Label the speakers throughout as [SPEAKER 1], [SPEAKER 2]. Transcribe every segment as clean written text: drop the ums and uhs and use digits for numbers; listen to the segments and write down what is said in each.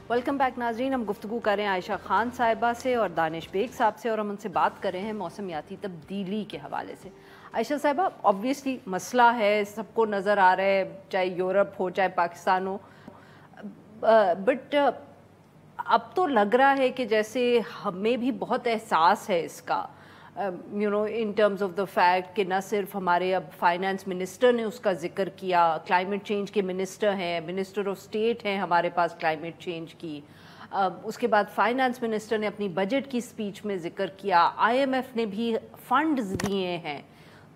[SPEAKER 1] Welcome back ناظرین. ہم گفتگو کر رہے ہیں عائشہ خان صاحبہ سے اور دانش بیگ صاحب سے، اور ہم ان سے بات کر رہے ہیں موسمیاتی تبدیلی کے حوالے سے. عائشہ صاحبہ، آبویسلی مسئلہ ہے، سب کو نظر آ رہا ہے، چاہے یورپ ہو چاہے پاکستان ہو، بٹ اب تو لگ رہا ہے کہ جیسے ہمیں بھی بہت احساس ہے اس کا، in terms of the fact کہ نہ صرف ہمارے اب فائنانس منسٹر نے اس کا ذکر کیا، کلائمیٹ چینج کے منسٹر ہیں، منسٹر آف اسٹیٹ ہیں ہمارے پاس کلائمیٹ چینج کی، اس کے بعد فائنانس منسٹر نے اپنی بجٹ کی اسپیچ میں ذکر کیا، آئی ایم ایف نے بھی فنڈز دیے ہیں.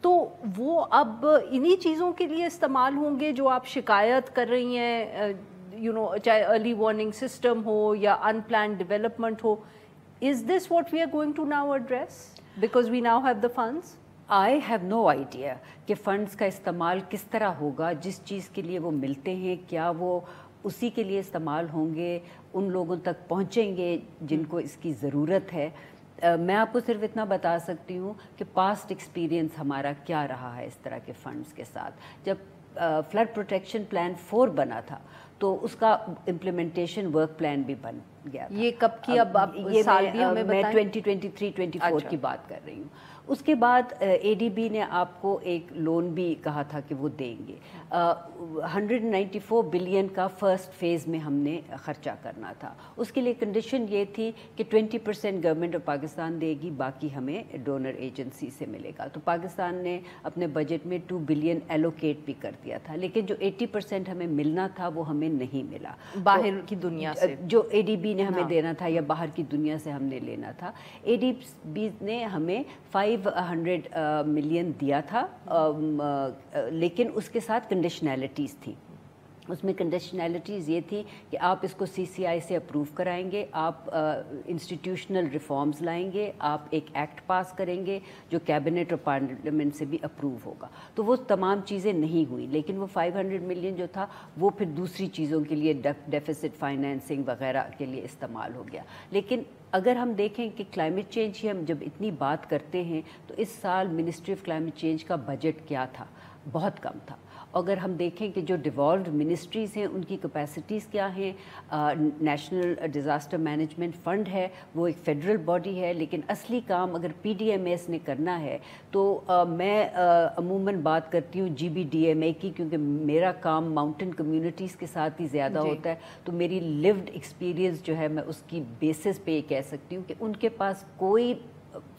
[SPEAKER 1] تو وہ اب انہی چیزوں کے لیے استعمال ہوں گے جو آپ شکایت کر رہی ہیں، چاہے ارلی وارننگ سسٹم ہو یا ان پلانڈ ڈیولپمنٹ ہو. Is this what we are going to now address because we now have the funds?
[SPEAKER 2] I have no idea کہ فنڈز کا استعمال کس طرح ہوگا. جس چیز کے لیے وہ ملتے ہیں کیا وہ اسی کے لیے استعمال ہوں گے، ان لوگوں تک پہنچیں گے جن کو اس کی ضرورت ہے. میں آپ کو صرف اتنا بتا سکتی ہوں کہ پاسٹ ایکسپیرینس ہمارا کیا رہا ہے اس طرح کے فنڈز کے ساتھ. جب فلڈ پروٹیکشن پلان 4 بنا تھا تو اس کا امپلیمنٹیشن ورک پلان بھی بن گیا تھا.
[SPEAKER 1] یہ کب کی؟ اب آپ سال بھی ہمیں بتائیں.
[SPEAKER 2] میں 2023-24 کی بات کر رہی ہوں. اس کے بعد اے ڈی بی نے آپ کو ایک لون بھی کہا تھا کہ وہ دیں گے. 194 بلین کا فرسٹ فیز میں ہم نے خرچہ کرنا تھا. اس کے لیے کنڈیشن یہ تھی کہ 20% گورنمنٹ آف پاکستان دے گی، باقی ہمیں ڈونر ایجنسی سے ملے گا. تو پاکستان نے اپنے بجٹ میں 2 بلین ایلوکیٹ بھی کر دیا تھا، لیکن جو 80% ہمیں ملنا تھا وہ ہمیں نہیں ملا
[SPEAKER 1] باہر کی دنیا سے.
[SPEAKER 2] جو اے ڈی بی نے ہمیں دینا تھا یا باہر کی دنیا سے ہم نے لینا تھا. اے ڈی بی نے ہمیں 500 ملین دیا تھا، لیکن اس کے ساتھ کنڈیشنلٹیز تھی. اس میں کنڈیشنلٹیز یہ تھی کہ آپ اس کو سی سی آئی سے اپروو کرائیں گے، آپ انسٹیٹیوشنل ریفارمز لائیں گے، آپ ایک ایکٹ پاس کریں گے جو کیبنٹ اور پارلیمنٹ سے بھی اپروو ہوگا. تو وہ تمام چیزیں نہیں ہوئیں، لیکن وہ 500 ملین جو تھا وہ پھر دوسری چیزوں کے لیے ڈیفیسٹ فائنینسنگ وغیرہ کے لیے استعمال ہو گیا. لیکن اگر ہم دیکھیں کہ کلائمیٹ چینج کی ہم جب اتنی بات کرتے ہیں تو اس سال منسٹری آف کلائمیٹ چینج کا بجٹ کیا تھا؟ بہت کم تھا. اگر ہم دیکھیں کہ جو ڈیوالوڈ منسٹریز ہیں ان کی کیپیسٹیز کیا ہیں، نیشنل ڈیزاسٹر مینجمنٹ فنڈ ہے وہ ایک فیڈرل باڈی ہے، لیکن اصلی کام اگر پی ڈی ایم ایس نے کرنا ہے تو میں عموماً بات کرتی ہوں جی بی ڈی ایم اے کی، کیونکہ میرا کام ماؤنٹین کمیونٹیز کے ساتھ ہی زیادہ ہوتا ہے. تو میری لیوڈ ایکسپیرینس جو ہے میں اس کی بیسس پہ یہ کہہ سکتی ہوں کہ ان کے پاس کوئی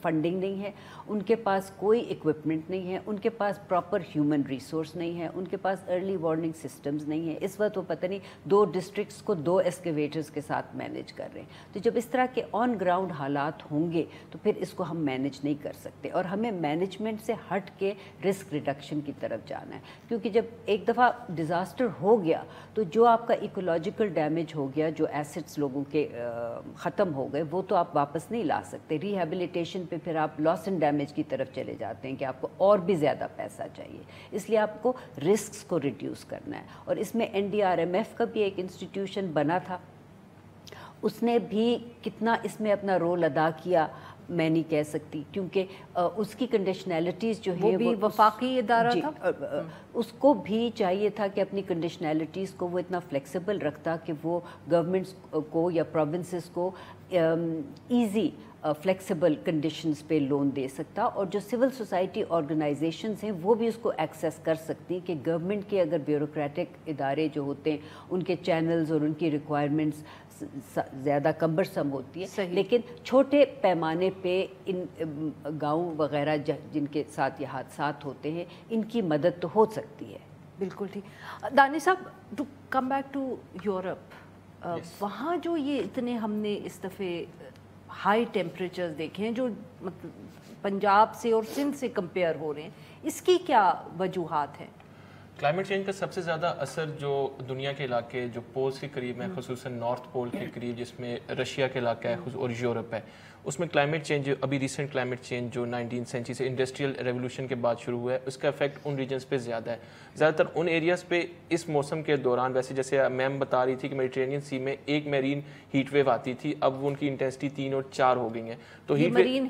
[SPEAKER 2] فنڈنگ نہیں ہے، ان کے پاس کوئی اکوپمنٹ نہیں ہے، ان کے پاس پراپر ہیومن ریسورس نہیں ہے، ان کے پاس ارلی وارننگ سسٹمز نہیں ہیں. اس وقت وہ پتہ نہیں 2 ڈسٹرکٹس کو 2 ایکسکیویٹرز کے ساتھ مینیج کر رہے ہیں. تو جب اس طرح کے آن گراؤنڈ حالات ہوں گے تو پھر اس کو ہم مینیج نہیں کر سکتے، اور ہمیں مینجمنٹ سے ہٹ کے رسک ریڈکشن کی طرف جانا ہے. کیونکہ جب ایک دفعہ ڈیزاسٹر ہو گیا تو جو آپ کا ایکولوجیکل ڈیمیج ہو گیا، جو ایسٹس لوگوں کے ختم ہو گئے، وہ تو آپ واپس نہیں لا سکتے. ریہیبلیٹیشن پہ پھر آپ لاس اینڈ ڈیمیج کی طرف چلے جاتے ہیں کہ آپ کو اور بھی زیادہ پیسہ چاہیے. اس لیے آپ کو رسکس کو ریڈیوس کرنا ہے. اور اس میں N D R M F کا بھی ایک انسٹیٹیوشن بنا تھا، اس نے بھی کتنا اس میں اپنا رول ادا کیا میں نہیں کہہ سکتی، کیونکہ اس کی کنڈیشنلٹیز جو ہے
[SPEAKER 1] وہ وفاقی ادارہ تھا.
[SPEAKER 2] اس کو بھی چاہیے تھا کہ اپنی کنڈیشنلٹیز کو وہ اتنا فلیکسیبل رکھتا کہ وہ گورنمنٹس کو یا پروونسز کو ایزی فلیکسیبل کنڈیشنز پہ لون دے سکتا، اور جو سول سوسائٹی آرگنائزیشنز ہیں وہ بھی اس کو ایکسیس کر سکتی کہ گورنمنٹ کے اگر بیوروکریٹک ادارے جو ہوتے ہیں ان کے چینلز اور ان کی ریکوائرمنٹس زیادہ کمبرسم ہوتی ہے. لیکن چھوٹے پیمانے پہ ان گاؤں وغیرہ جن کے ساتھ یہ حادثات ہوتے ہیں ان کی مدد تو ہو سکتی ہے.
[SPEAKER 1] بالکل ٹھیک. Danish sahab, to come back to Europe, وہاں جو یہ اتنے ہم نے اس دفعے ہائی ٹیمپریچرز دیکھے ہیں جو مطلب پنجاب سے اور سندھ سے کمپیئر ہو رہے ہیں، اس کی کیا وجوہات ہیں؟
[SPEAKER 3] کلائمیٹ چینج کا سب سے زیادہ اثر جو دنیا کے علاقے جو پولز کے قریب ہیں، خصوصاً نارتھ پول کے قریب جس میں رشیا کے علاقہ ہے اور یورپ ہے، اس میں کلائمیٹ چینج ابھی ریسنٹ کلائمیٹ چینج جو 19 سینچری سے انڈسٹریل ریولوشن کے بعد شروع ہوا ہے، اس کا افیکٹ ان ریجنز پہ زیادہ ہے. زیادہ تر ان ایریاز پہ اس موسم کے دوران، ویسے جیسے میم بتا رہی تھی کہ میڈیٹرینین سی میں ایک میرین ہیٹ ویو آتی تھی، اب وہ ان کی انٹینسٹی 3 اور 4 ہو گئی ہیں. تو
[SPEAKER 1] مرین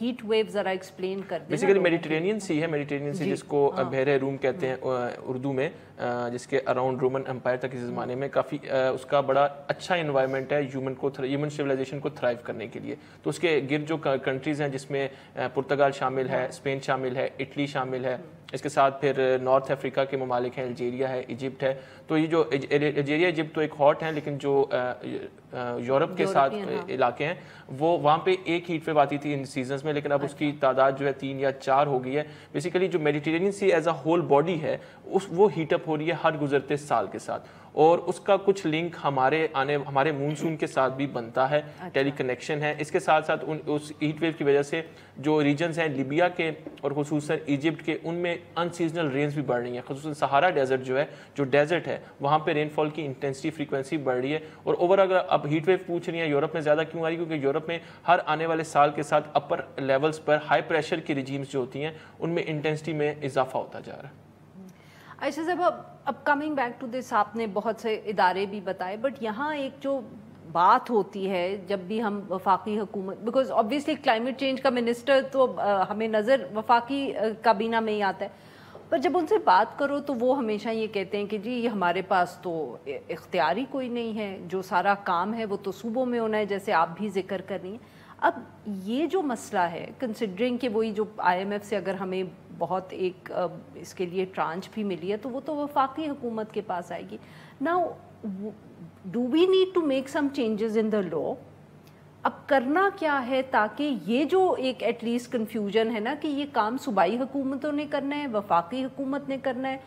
[SPEAKER 1] ہیٹ ویو ذرا ایکسپلین کر دیں.
[SPEAKER 3] بیسیکلی میڈیٹرینین سی ہے، میڈیٹرینین سی جس کو بحر روم کہتے ہیں اردو میں، جس کے اراؤنڈ رومن امپائر تک اس زمانے میں کافی اس کا بڑا اچھا انوائرمنٹ ہے ہیومن سویلائزیشن کو تھرائیو کرنے کے لیے. تو اس کے گرد جو کنٹریز ہیں جس میں پرتگال شامل ہے, اسپین شامل ہے, اٹلی شامل ہے, اس کے ساتھ پھر نارتھ افریقہ کے ممالک ہیں, الجیریا ہے, ایجپٹ ہے. تو یہ جو الجیریا ایجپٹ تو ایک ہاٹ ہیں, لیکن جو یورپ کے ساتھ علاقے ہیں وہ وہاں پہ ایک ہیٹ ویو آتی تھی ان سیزنز میں, لیکن اب اس کی تعداد جو ہے 3 یا 4 ہو گئی ہے. بیسیکلی جو Mediterranean sea as a whole body ہے وہ ہیٹ اپ ہو رہی ہے ہر گزرتے سال کے ساتھ, اور اس کا کچھ لنک ہمارے مونسون کے ساتھ بھی بنتا ہے, ٹیلی کنیکشن ہے. اس کے ساتھ ساتھ اس ہیٹ ویو کی وجہ سے جو ریجنز ہیں لیبیا کے اور خصوصاً ایجپٹ کے, ان میں ان سیزنل رینز بھی بڑھ رہی ہیں. خصوصاً سہارا ڈیزرٹ جو ڈیزرٹ ہے وہاں پہ رین فال کی انٹینسٹی فریکوینسی بڑھ رہی ہے. اور اوور اگر اب ہیٹ ویو پوچھ رہی ہیں یورپ میں زیادہ کیوں آ رہی ہے, کیونکہ یورپ میں ہر آنے والے سال کے ساتھ اپر لیولز پر ہائی پریشر کی ریجیمز جو ہوتی ہیں ان میں انٹینسٹی میں اضافہ ہوتا جا رہا ہے.
[SPEAKER 1] عائشہ صاحب, اب کمنگ بیک ٹو دس, آپ نے بہت سے ادارے بھی بتائے, بٹ یہاں ایک جو بات ہوتی ہے جب بھی ہم وفاقی حکومت, بیکاز آبویسلی کلائمیٹ چینج کا منسٹر تو ہمیں نظر وفاقی کابینہ میں ہی آتا ہے, پر جب ان سے بات کرو تو وہ ہمیشہ یہ کہتے ہیں کہ جی یہ ہمارے پاس تو اختیاری کوئی نہیں ہے, جو سارا کام ہے وہ تو صوبوں میں ہونا ہے, جیسے آپ بھی ذکر کر رہی ہیں. اب یہ جو مسئلہ ہے, کنسیڈرنگ کہ وہی جو IMF سے اگر ہمیں بہت ایک اس کے لیے ٹرانچ بھی ملی ہے تو وہ تو وفاقی حکومت کے پاس آئے گی. Now do we need to make some changes in the law? اب کرنا کیا ہے تاکہ یہ جو ایک ایٹ لیسٹ کنفیوژن ہے نا کہ یہ کام صوبائی حکومتوں نے کرنا ہے, وفاقی حکومت نے کرنا ہے,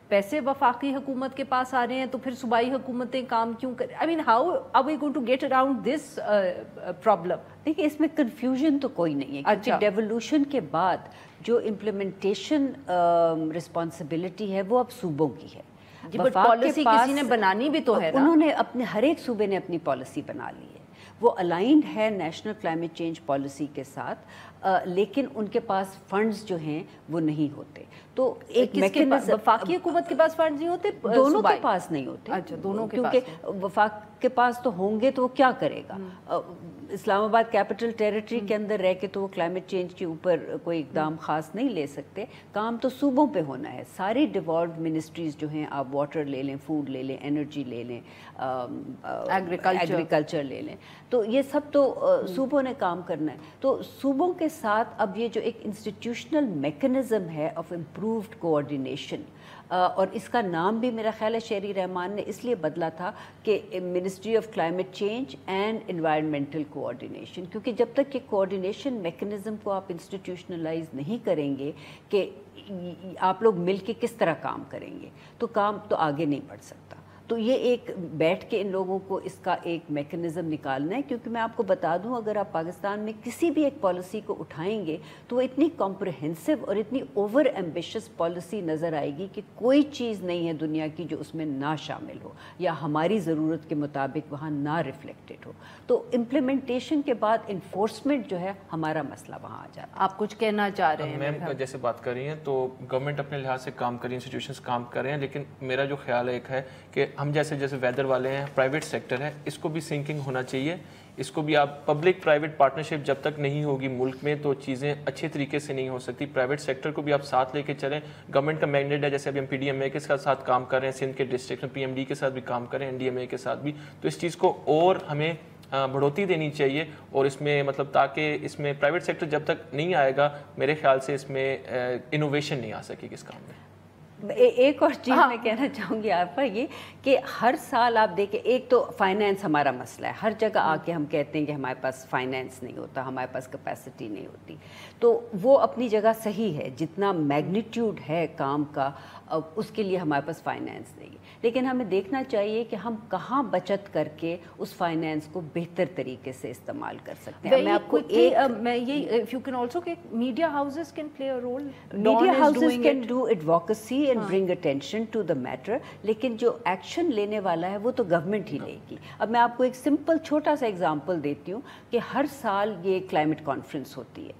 [SPEAKER 1] پیسے وفاقی حکومت کے پاس آ رہے ہیں تو پھر صوبائی حکومتیں کام کیوں کریں؟ I mean how are we going to get around this problem?
[SPEAKER 2] دیکھیے اس میں کنفیوژن تو کوئی نہیں ہے, کیونکہ ڈیولوشن کے بعد جو امپلیمنٹیشن رسپانسبلٹی ہے وہ اب صوبوں کی ہے.
[SPEAKER 1] بٹ پالیسی کسی نے بنانی بھی تو ہے نا,
[SPEAKER 2] انہوں نے اپنے ہر ایک صوبے نے اپنی پالیسی بنا لی ہے, وہ الائنڈ ہے نیشنل کلائمیٹ چینج پالیسی کے ساتھ, لیکن ان کے پاس فنڈز جو ہیں وہ نہیں ہوتے. تو ایک
[SPEAKER 1] وفاقی حکومت کے پاس فنڈز نہیں ہوتے,
[SPEAKER 2] دونوں کے پاس نہیں ہوتے.
[SPEAKER 1] اچھا, دونوں کے
[SPEAKER 2] پاس, کیونکہ وفاق کے پاس تو ہوں گے تو وہ کیا کرے گا؟ اسلام آباد کیپٹل ٹیریٹری کے اندر رہ کے تو وہ کلائمیٹ چینج کے اوپر کوئی اقدام خاص نہیں لے سکتے. کام تو صوبوں پہ ہونا ہے. ساری ڈیوالوڈ منسٹریز جو ہیں, آپ واٹر لے لیں, فوڈ لے لیں, انرجی لے لیں, ایگریکلچر لے لیں, تو یہ سب تو صوبوں نے کام کرنا ہے. تو صوبوں کے ساتھ اب یہ جو ایک انسٹیٹیوشنل میکنزم ہے آف امپرووڈ کوآرڈینیشن, اور اس کا نام بھی میرا خیال ہے شہری رحمان نے اس لیے بدلا تھا کہ ministry of climate change and environmental coordination, کیونکہ جب تک کہ کوآرڈینیشن میکنزم کو آپ انسٹیٹیوشنلائز نہیں کریں گے کہ آپ لوگ مل کے کس طرح کام کریں گے, تو کام تو آگے نہیں بڑھ سکتا. تو یہ ایک بیٹھ کے ان لوگوں کو اس کا ایک میکنزم نکالنا ہے. کیونکہ میں آپ کو بتا دوں, اگر آپ پاکستان میں کسی بھی ایک پالیسی کو اٹھائیں گے تو وہ اتنی کمپریہنسو اور اتنی اوور ایمبیشس پالیسی نظر آئے گی کہ کوئی چیز نہیں ہے دنیا کی جو اس میں نہ شامل ہو یا ہماری ضرورت کے مطابق وہاں نہ ریفلیکٹڈ ہو. تو امپلیمنٹیشن کے بعد انفورسمنٹ جو ہے ہمارا مسئلہ وہاں آ جاتا ہے.
[SPEAKER 1] آپ کچھ کہنا چاہ رہے ہیں؟
[SPEAKER 3] میم جیسے بات کر رہی ہیں تو گورنمنٹ اپنے لحاظ سے کام کر رہی ہے, انسٹیٹیوشنز کام کر رہے ہیں, لیکن میرا جو خیال ایک ہے کہ ہم جیسے ویدر والے ہیں, پرائیویٹ سیکٹر ہے, اس کو بھی سنکنگ ہونا چاہیے. اس کو بھی آپ پبلک پرائیویٹ پارٹنرشپ جب تک نہیں ہوگی ملک میں تو چیزیں اچھے طریقے سے نہیں ہو سکتی. پرائیویٹ سیکٹر کو بھی آپ ساتھ لے کے چلیں. گورنمنٹ کا مینڈیٹ ہے, جیسے ابھی ہم PDMA کے ساتھ کام کر رہے ہیں, سندھ کے ڈسٹرکٹ میں PMD کے ساتھ بھی کام کر رہے ہیں, NDMA کے ساتھ بھی. تو اس چیز کو اور ہمیں بڑھوتری دینی چاہیے, اور اس میں مطلب تاکہ اس میں پرائیویٹ سیکٹر جب تک نہیں آئے گا میرے خیال سے اس میں انوویشن نہیں آ سکے اس کام میں.
[SPEAKER 2] ایک اور چیز میں کہنا چاہوں گی آپ پر یہ کہ ہر سال آپ دیکھیں, ایک تو فائنینس ہمارا مسئلہ ہے. ہر جگہ آ کے ہم کہتے ہیں کہ ہمارے پاس فائنینس نہیں ہوتا, ہمارے پاس کیپیسٹی نہیں ہوتی. تو وہ اپنی جگہ صحیح ہے, جتنا میگنیٹیوڈ ہے کام کا اس کے لیے ہمارے پاس فائنینس نہیں ہے. لیکن ہمیں دیکھنا چاہیے کہ ہم کہاں بچت کر کے اس فائنینس کو بہتر طریقے سے استعمال کر سکتے ہیں. میں آپ کو
[SPEAKER 1] if you can also media houses can play a role.
[SPEAKER 2] Media houses can do advocacy and bring attention to the matter, لیکن جو ایکشن لینے والا ہے وہ تو گورنمنٹ ہی لے گی. اب میں آپ کو ایک سمپل چھوٹا سا ایگزامپل دیتی ہوں کہ ہر سال یہ کلائمیٹ کانفرنس ہوتی ہے.